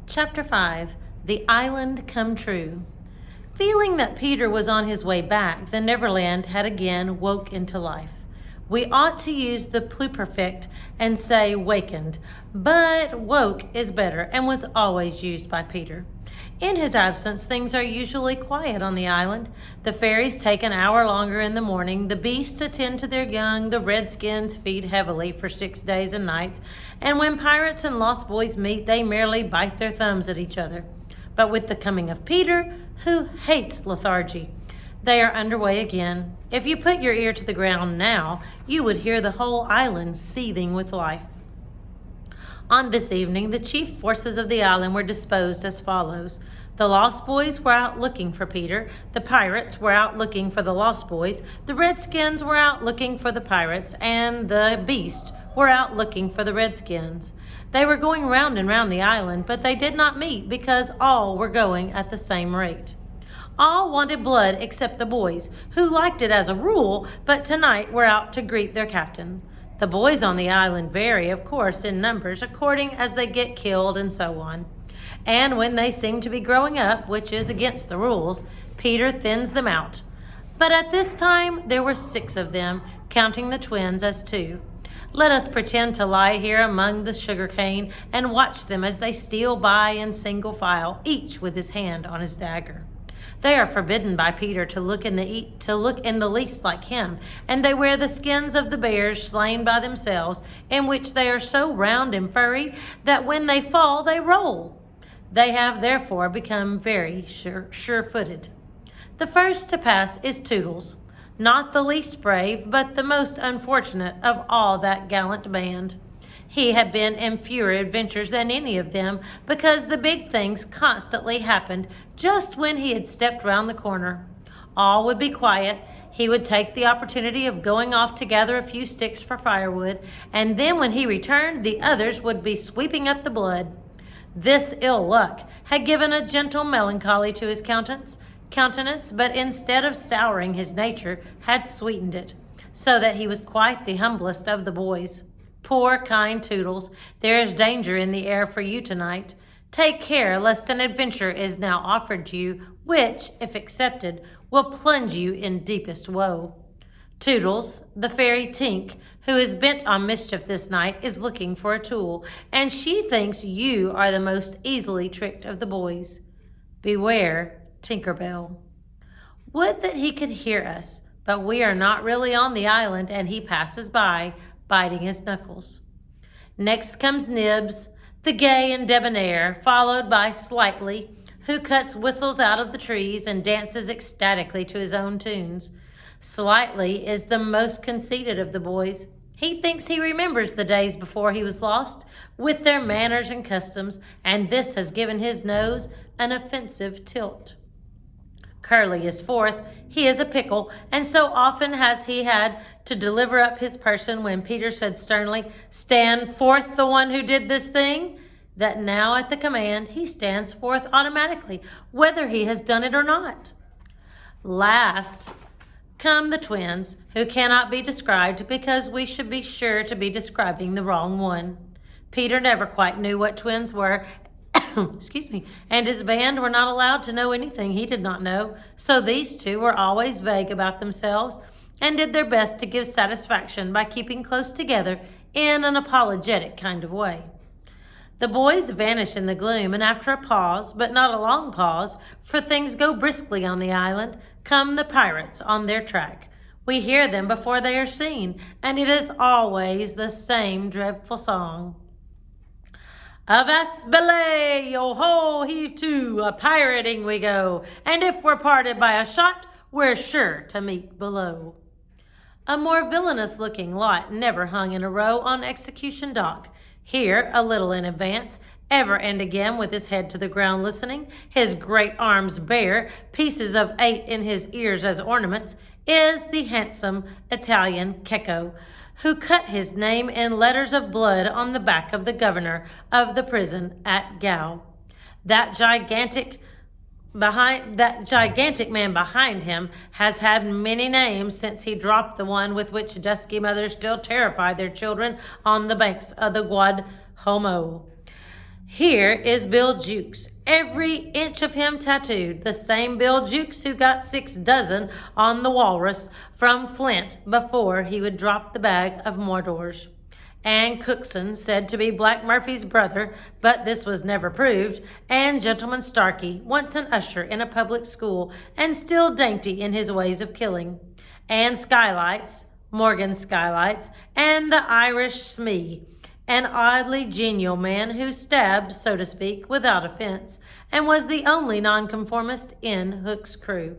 Chapter 5 The Island Come True. Feeling that Peter was on his way back, the Neverland had again woke into life. We ought to use the pluperfect and say wakened, but woke is better and was always used by Peter. In his absence, things are usually quiet on the island. The fairies take an hour longer in the morning, the beasts attend to their young, the redskins feed heavily for 6 days and nights, and when pirates and lost boys meet, they merely bite their thumbs at each other. But with the coming of Peter, who hates lethargy, they are underway again. If you put your ear to the ground now, you would hear the whole island seething with life. On this evening, the chief forces of the island were disposed as follows. The Lost Boys were out looking for Peter. The pirates were out looking for the Lost Boys. The Redskins were out looking for the pirates. And the Beasts were out looking for the Redskins. They were going round and round the island, but they did not meet because all were going at the same rate. All wanted blood except the boys, who liked it as a rule, but tonight were out to greet their captain. The boys on the island vary, of course, in numbers according as they get killed and so on. And when they seem to be growing up, which is against the rules, Peter thins them out. But at this time, there were 6 of them, counting the twins as 2. Let us pretend to lie here among the sugarcane and watch them as they steal by in single file, each with his hand on his dagger. They are forbidden by Peter to look in the least like him, and they wear the skins of the bears slain by themselves, in which they are so round and furry that when they fall they roll. They have therefore become very sure-footed. The first to pass is Toodles, not the least brave, but the most unfortunate of all that gallant band. He had been in fewer adventures than any of them because the big things constantly happened just when he had stepped round the corner. All would be quiet. He would take the opportunity of going off to gather a few sticks for firewood, and then when he returned, the others would be sweeping up the blood. This ill luck had given a gentle melancholy to his countenance, but instead of souring his nature, had sweetened it, so that he was quite the humblest of the boys. Poor, kind Toodles, there is danger in the air for you tonight. Take care lest an adventure is now offered you, which, if accepted, will plunge you in deepest woe. Toodles, the fairy Tink, who is bent on mischief this night, is looking for a tool, and she thinks you are the most easily tricked of the boys. Beware, Tinker Bell. Would that he could hear us, but we are not really on the island, and he passes by, biting his knuckles. Next comes Nibs, the gay and debonair, followed by Slightly, who cuts whistles out of the trees and dances ecstatically to his own tunes. Slightly is the most conceited of the boys. He thinks he remembers the days before he was lost, with their manners and customs, and this has given his nose an offensive tilt. Curly is 4th. He is a pickle, and so often has he had to deliver up his person when Peter said sternly, "Stand forth the one who did this thing," that now at the command he stands forth automatically, whether he has done it or not. Last come the twins, who cannot be described because we should be sure to be describing the wrong one. Peter never quite knew what twins were, and his band were not allowed to know anything he did not know, so these 2 were always vague about themselves and did their best to give satisfaction by keeping close together in an apologetic kind of way. The boys vanish in the gloom, and after a pause, but not a long pause, for things go briskly on the island, come the pirates on their track. We hear them before they are seen, and it is always the same dreadful song. Avast belay, yo ho, heave to, a pirating we go, and if we're parted by a shot, we're sure to meet below. A more villainous looking lot never hung in a row on execution dock. Here, a little in advance, ever and again with his head to the ground listening, his great arms bare, pieces of 8 in his ears as ornaments, is the handsome Italian Cecco, who cut his name in letters of blood on the back of the governor of the prison at Gao. That gigantic man behind him has had many names since he dropped the one with which dusky mothers still terrify their children on the banks of the Guadalhormo. Here is Bill Jukes, every inch of him tattooed, the same Bill Jukes who got 6 dozen on the walrus from Flint before he would drop the bag of Mordors. And Cookson, said to be Black Murphy's brother, but this was never proved, and Gentleman Starkey, once an usher in a public school, and still dainty in his ways of killing. And Skylights, Morgan Skylights, and the Irish Smee, an oddly genial man who stabbed, so to speak, without offense, and was the only nonconformist in Hook's crew.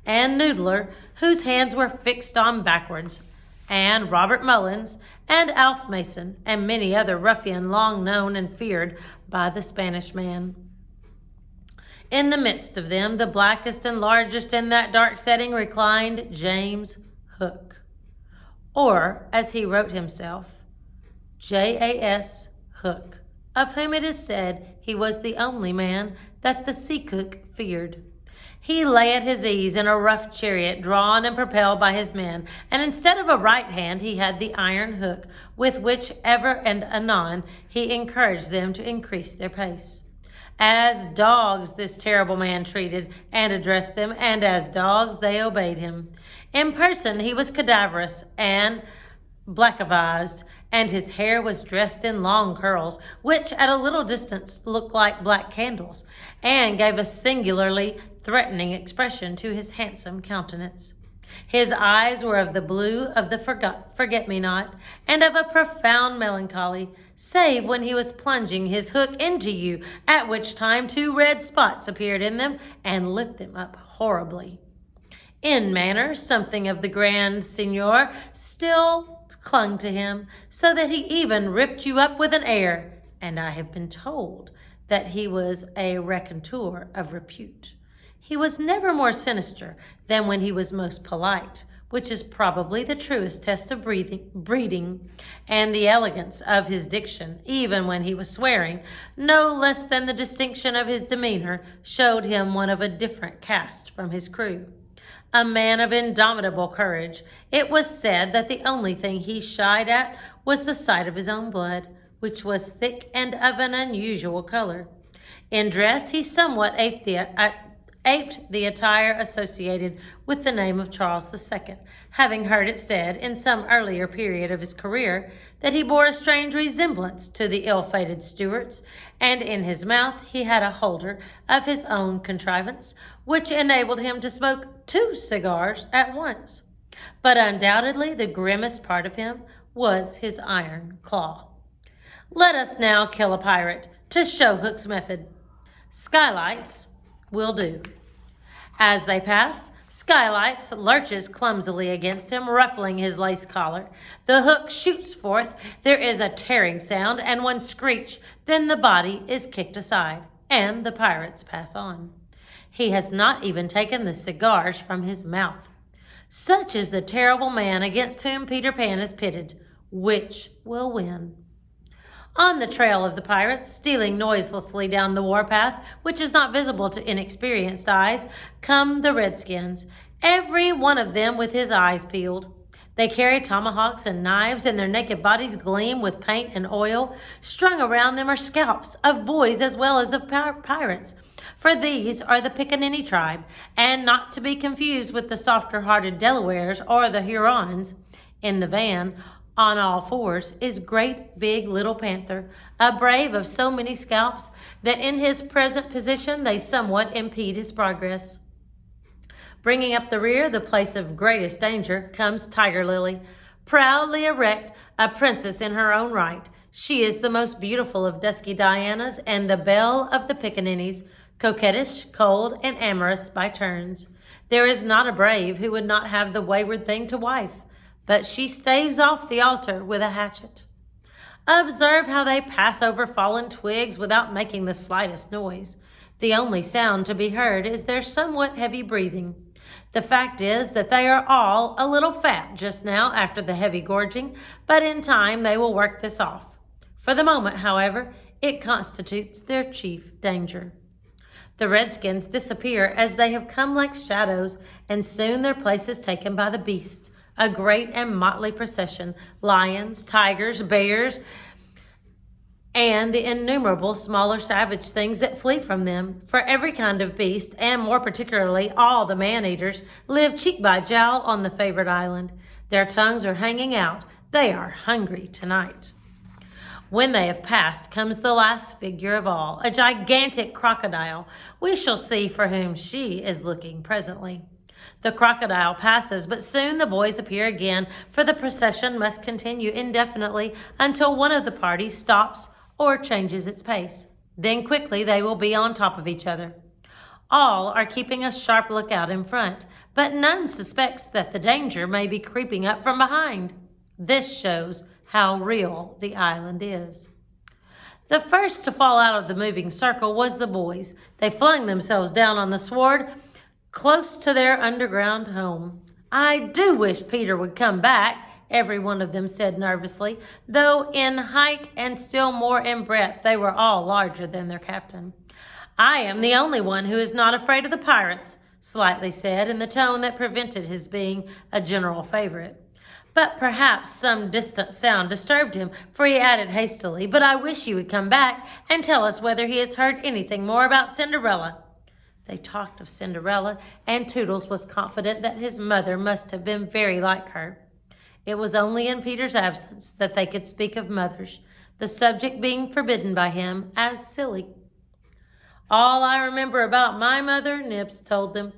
And Noodler, whose hands were fixed on backwards, and Robert Mullins, and Alf Mason, and many other ruffian long known and feared by the Spanish man. In the midst of them, the blackest and largest in that dark setting, reclined James Hook, or, as he wrote himself, Jas Hook, of whom it is said he was the only man that the sea cook feared. He lay at his ease in a rough chariot drawn and propelled by his men, and instead of a right hand he had the iron hook, with which ever and anon he encouraged them to increase their pace. As dogs this terrible man treated and addressed them, and as dogs they obeyed him. In person he was cadaverous and black-avised, and his hair was dressed in long curls, which at a little distance looked like black candles, and gave a singularly threatening expression to his handsome countenance. His eyes were of the blue of the forget-me-not, and of a profound melancholy, save when he was plunging his hook into you, at which time 2 red spots appeared in them and lit them up horribly. In manner, something of the grand seigneur still clung to him, so that he even ripped you up with an air, and I have been told that he was a raconteur of repute. He was never more sinister than when he was most polite, which is probably the truest test of breeding, and the elegance of his diction, even when he was swearing, no less than the distinction of his demeanor, showed him one of a different caste from his crew. A man of indomitable courage, it was said that the only thing he shied at was the sight of his own blood, which was thick and of an unusual color. In dress, he somewhat aped the attire associated with the name of Charles II, having heard it said in some earlier period of his career that he bore a strange resemblance to the ill-fated Stuarts, and in his mouth he had a holder of his own contrivance, which enabled him to smoke 2 cigars at once. But undoubtedly the grimmest part of him was his iron claw. Let us now kill a pirate, to show Hook's method. Skylights will do. As they pass, Skylights lurches clumsily against him, ruffling his lace collar. The hook shoots forth. There is a tearing sound and one screech. Then the body is kicked aside, and the pirates pass on. He has not even taken the cigars from his mouth. Such is the terrible man against whom Peter Pan is pitted. Which will win? On the trail of the pirates, stealing noiselessly down the warpath, which is not visible to inexperienced eyes, come the redskins, every one of them with his eyes peeled. They carry tomahawks and knives, and their naked bodies gleam with paint and oil. Strung around them are scalps of boys as well as of pirates, for these are the Pickaninny tribe, and not to be confused with the softer-hearted Delawares or the Hurons. In the van, on all fours, is Great Big Little Panther, a brave of so many scalps that in his present position they somewhat impede his progress. Bringing up the rear, the place of greatest danger, comes Tiger Lily, proudly erect, a princess in her own right. She is the most beautiful of dusky Dianas and the belle of the Pickaninnies, coquettish, cold, and amorous by turns. There is not a brave who would not have the wayward thing to wife, but she staves off the altar with a hatchet. Observe how they pass over fallen twigs without making the slightest noise. The only sound to be heard is their somewhat heavy breathing. The fact is that they are all a little fat just now after the heavy gorging, but in time they will work this off. For the moment, however, it constitutes their chief danger. The redskins disappear as they have come like shadows, and soon their place is taken by the beast. A great and motley procession, lions, tigers, bears, and the innumerable smaller savage things that flee from them. For every kind of beast, and more particularly all the man-eaters, live cheek by jowl on the favored island. Their tongues are hanging out. They are hungry tonight. When they have passed comes the last figure of all, a gigantic crocodile. We shall see for whom she is looking presently. The crocodile passes, but soon the boys appear again, for the procession must continue indefinitely until one of the parties stops or changes its pace. Then quickly they will be on top of each other. All are keeping a sharp lookout in front, but none suspects that the danger may be creeping up from behind. This shows how real the island is. The first to fall out of the moving circle was the boys. They flung themselves down on the sward close to their underground home. I do wish Peter would come back, every one of them said nervously, though in height and still more in breadth they were all larger than their captain. I am the only one who is not afraid of the pirates, Slightly said in the tone that prevented his being a general favorite. But perhaps some distant sound disturbed him, for he added hastily, "But I wish he would come back and tell us whether he has heard anything more about Cinderella." They talked of Cinderella, and Toodles was confident that his mother must have been very like her. It was only in Peter's absence that they could speak of mothers, the subject being forbidden by him as silly. "All I remember about my mother," Nibs told them,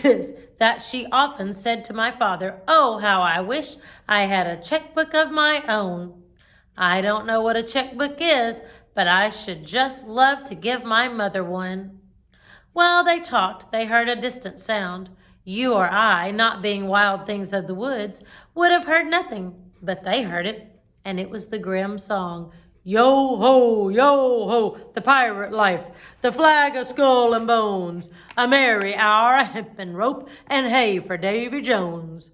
"is that she often said to my father, 'Oh, how I wish I had a checkbook of my own.' I don't know what a checkbook is, but I should just love to give my mother one." While they talked, they heard a distant sound. You or I, not being wild things of the woods, would have heard nothing, but they heard it, and it was the grim song, "Yo ho, the pirate life, the flag of skull and bones, a merry hour, a hempen rope, and hey for Davy Jones."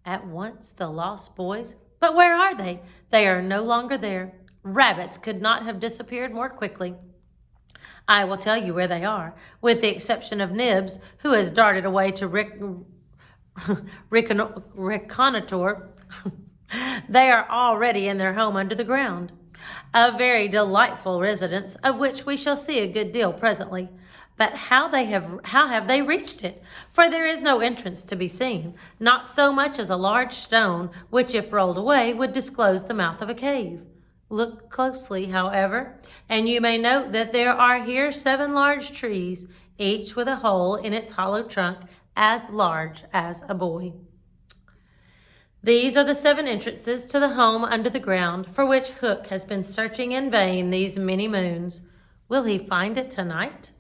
At once the lost boys, but where are they? They are no longer there. Rabbits could not have disappeared more quickly. I will tell you where they are, with the exception of Nibs, who has darted away to reconnoiter. They are already in their home under the ground. A very delightful residence, of which we shall see a good deal presently. But how have they reached it? For there is no entrance to be seen, not so much as a large stone, which if rolled away would disclose the mouth of a cave. Look closely, however, and you may note that there are here 7 large trees, each with a hole in its hollow trunk as large as a boy. These are the 7 entrances to the home under the ground, for which Hook has been searching in vain these many moons. Will he find it tonight?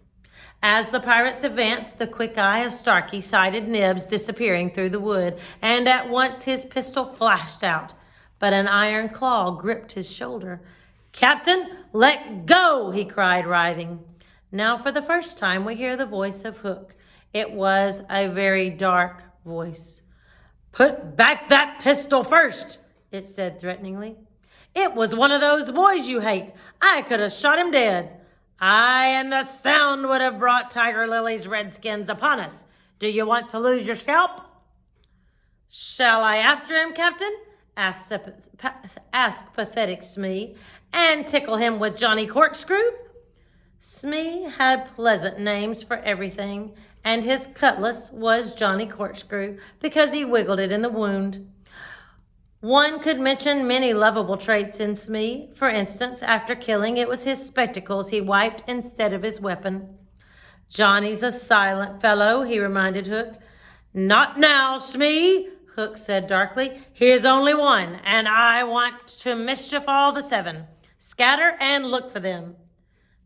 As the pirates advanced, the quick eye of Starkey sighted Nibs disappearing through the wood, and at once his pistol flashed out. But an iron claw gripped his shoulder. "Captain, let go!" he cried, writhing. Now for the first time we hear the voice of Hook. It was a very dark voice. "Put back that pistol first," it said threateningly. "It was one of those boys you hate. I could have shot him dead. Aye, and the sound would have brought Tiger Lily's redskins upon us. Do you want to lose your scalp?" "Shall I after him, Captain?" asked pathetic Smee, "and tickle him with Johnny Corkscrew?" Smee had pleasant names for everything, and his cutlass was Johnny Corkscrew because he wiggled it in the wound. One could mention many lovable traits in Smee. For instance, after killing, it was his spectacles he wiped instead of his weapon. "Johnny's a silent fellow," he reminded Hook. "Not now, Smee," Hook said darkly. "He is only one, and I want to mischief all the 7. Scatter and look for them."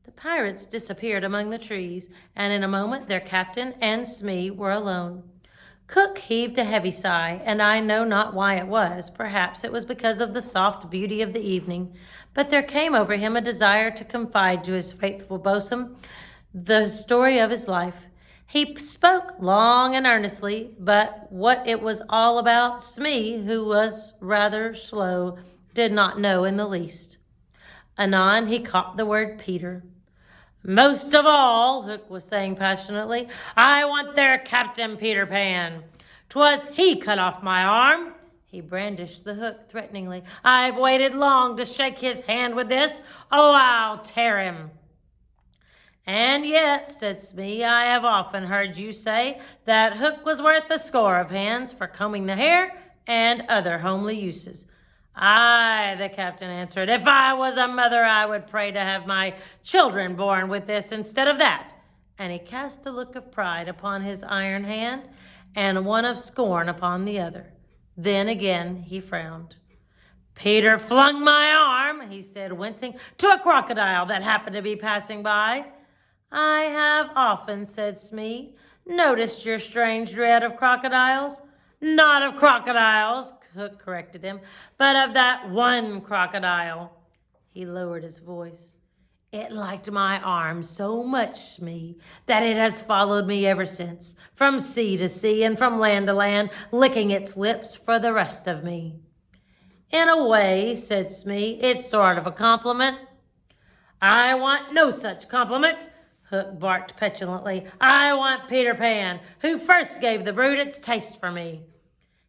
The pirates disappeared among the trees, and in a moment their captain and Smee were alone. Cook heaved a heavy sigh, and I know not why it was. Perhaps it was because of the soft beauty of the evening, but there came over him a desire to confide to his faithful bosun the story of his life. He spoke long and earnestly, but what it was all about, Smee, who was rather slow, did not know in the least. Anon he caught the word Peter. "Most of all," Hook was saying passionately, "I want their Captain Peter Pan. 'Twas he cut off my arm. He brandished the hook threateningly. I've waited long to shake his hand with this. Oh, I'll tear him. And yet, said Smee, I have often heard you say that hook was worth a score of hands for combing the hair and other homely uses. Aye, the captain answered, if I was a mother, I would pray to have my children born with this instead of that. And he cast a look of pride upon his iron hand and one of scorn upon the other. Then again he frowned. Peter flung my arm, he said, wincing, to a crocodile that happened to be passing by. I have often, said Smee, noticed your strange dread of crocodiles. Not of crocodiles, Hook corrected him, but of that one crocodile. He lowered his voice. It liked my arm so much, Smee, that it has followed me ever since, from sea to sea and from land to land, licking its lips for the rest of me. In a way, said Smee, it's sort of a compliment. I want no such compliments, Hook barked petulantly. I want Peter Pan, who first gave the brute its taste for me.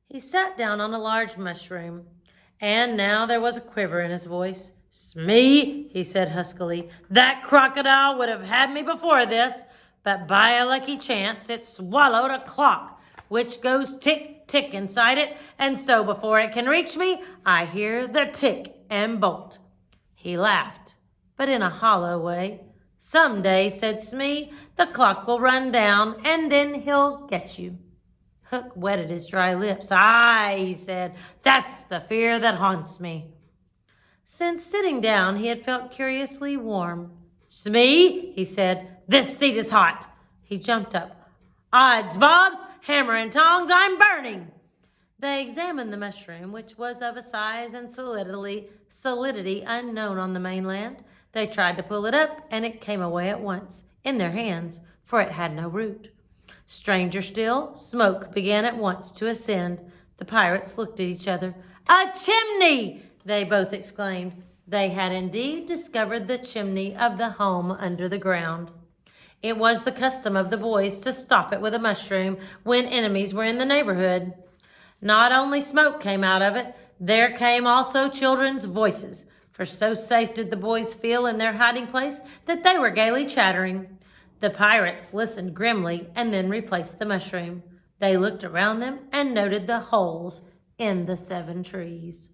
He sat down on a large mushroom, and now there was a quiver in his voice. Smee, he said huskily, that crocodile would have had me before this, but by a lucky chance it swallowed a clock, which goes tick, tick inside it, and so before it can reach me, I hear the tick and bolt. He laughed, but in a hollow way. Some day, said Smee, the clock will run down, and then he'll get you. Hook wetted his dry lips. Aye, he said, that's the fear that haunts me. Since sitting down, he had felt curiously warm. Smee, he said, this seat is hot. He jumped up. Odds bobs, hammer and tongs, I'm burning. They examined the mushroom, which was of a size and solidity unknown on the mainland. They tried to pull it up, and it came away at once, in their hands, for it had no root. Stranger still, smoke began at once to ascend. The pirates looked at each other. A chimney! They both exclaimed. They had indeed discovered the chimney of the home under the ground. It was the custom of the boys to stop it with a mushroom when enemies were in the neighborhood. Not only smoke came out of it, there came also children's voices, for so safe did the boys feel in their hiding place that they were gaily chattering. The pirates listened grimly and then replaced the mushroom. They looked around them and noted the holes in the 7 trees.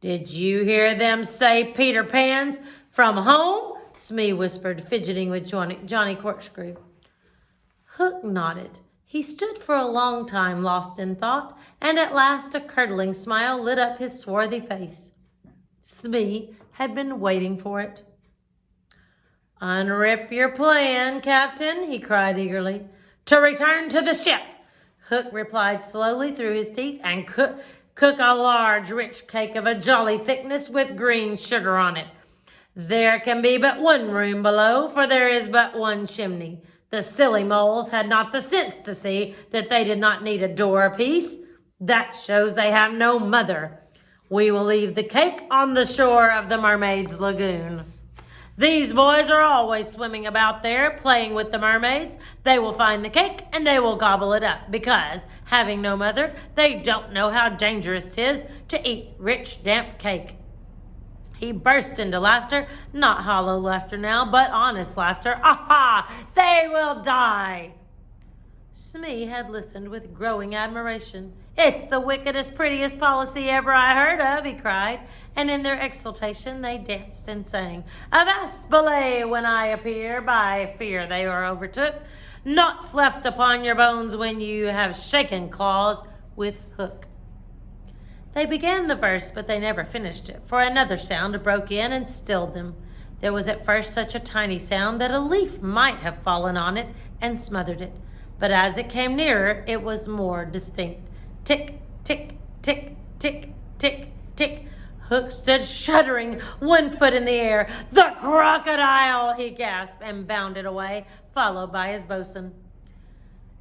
Did you hear them say Peter Pan's from home? Smee whispered, fidgeting with Johnny Corkscrew. Hook nodded. He stood for a long time lost in thought, and at last a curdling smile lit up his swarthy face. Smee had been waiting for it. Unrip your plan, Captain, he cried eagerly. To return to the ship, Hook replied slowly through his teeth, and cook a large, rich cake of a jolly thickness with green sugar on it. There can be but one room below, for there is but one chimney. The silly moles had not the sense to see that they did not need a door apiece. That shows they have no mother. We will leave the cake on the shore of the Mermaid's Lagoon. These boys are always swimming about there, playing with the mermaids. They will find the cake and they will gobble it up because, having no mother, they don't know how dangerous 'tis to eat rich, damp cake. He burst into laughter, not hollow laughter now, but honest laughter. Aha! They will die! Smee had listened with growing admiration. It's the wickedest, prettiest policy ever I heard of, he cried, and in their exultation they danced and sang. Avast belay when I appear, by fear they are overtook. Naught's left upon your bones when you have shaken claws with Hook. They began the verse, but they never finished it, for another sound broke in and stilled them. There was at first such a tiny sound that a leaf might have fallen on it and smothered it, but as it came nearer, it was more distinct. Tick, tick, tick, tick, tick, tick. Hook stood shuddering, one foot in the air. The crocodile, he gasped, and bounded away, followed by his boatswain.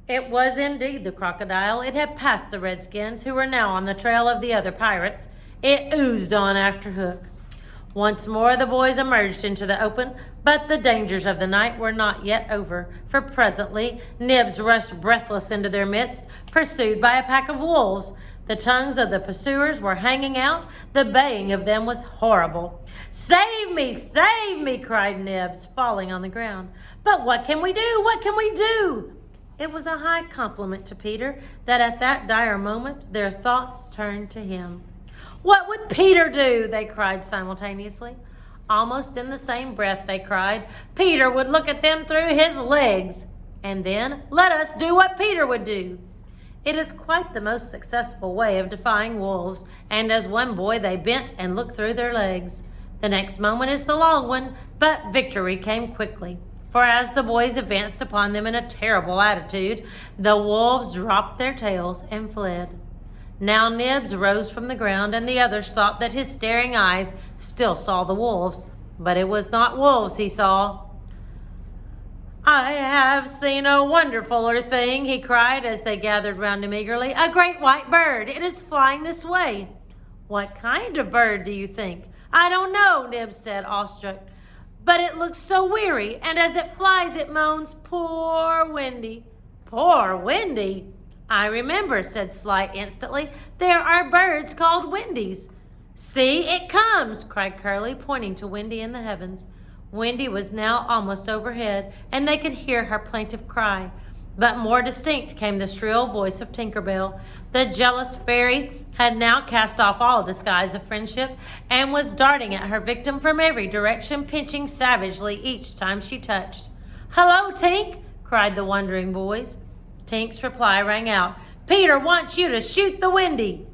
It was indeed the crocodile. It had passed the redskins, who were now on the trail of the other pirates. It oozed on after Hook. Once more the boys emerged into the open, but the dangers of the night were not yet over, for presently Nibs rushed breathless into their midst, pursued by a pack of wolves. The tongues of the pursuers were hanging out. The baying of them was horrible. Save me, cried Nibs, falling on the ground. But what can we do? What can we do? It was a high compliment to Peter that at that dire moment their thoughts turned to him. What would Peter do? They cried simultaneously. Almost in the same breath they cried, Peter would look at them through his legs. And then, let us do what Peter would do. It is quite the most successful way of defying wolves, and as one boy they bent and looked through their legs. The next moment is the long one, but victory came quickly. For as the boys advanced upon them in a terrible attitude, the wolves dropped their tails and fled. Now Nibs rose from the ground, and the others thought that his staring eyes still saw the wolves. But it was not wolves he saw. I have seen a wonderfuler thing, he cried as they gathered round him eagerly. A great white bird. It is flying this way. What kind of bird do you think? I don't know, Nibs said, awestruck. But it looks so weary, and as it flies it moans, Poor Wendy. Poor Wendy? I remember, said Slight instantly. There are birds called Wendies. See, it comes, cried Curly, pointing to Wendy in the heavens. Wendy was now almost overhead, and they could hear her plaintive cry. But more distinct came the shrill voice of Tinker Bell. The jealous fairy had now cast off all disguise of friendship and was darting at her victim from every direction, pinching savagely each time she touched. Hello, Tink, cried the wondering boys. Tink's reply rang out, Peter wants you to shoot the Wendy.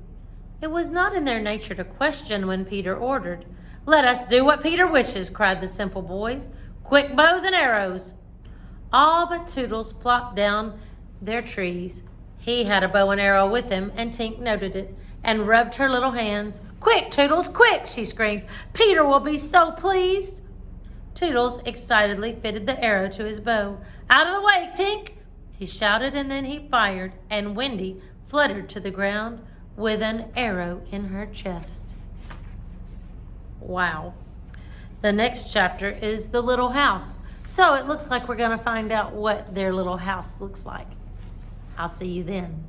It was not in their nature to question when Peter ordered. Let us do what Peter wishes, cried the simple boys. Quick bows and arrows. All but Toodles plopped down their trees. He had a bow and arrow with him, and Tink noted it, and rubbed her little hands. Quick, Toodles, quick, she screamed. Peter will be so pleased. Toodles excitedly fitted the arrow to his bow. Out of the way, Tink, he shouted, and then he fired, and Wendy fluttered to the ground with an arrow in her chest. Wow. The next chapter is the little house. So it looks like we're going to find out what their little house looks like. I'll see you then.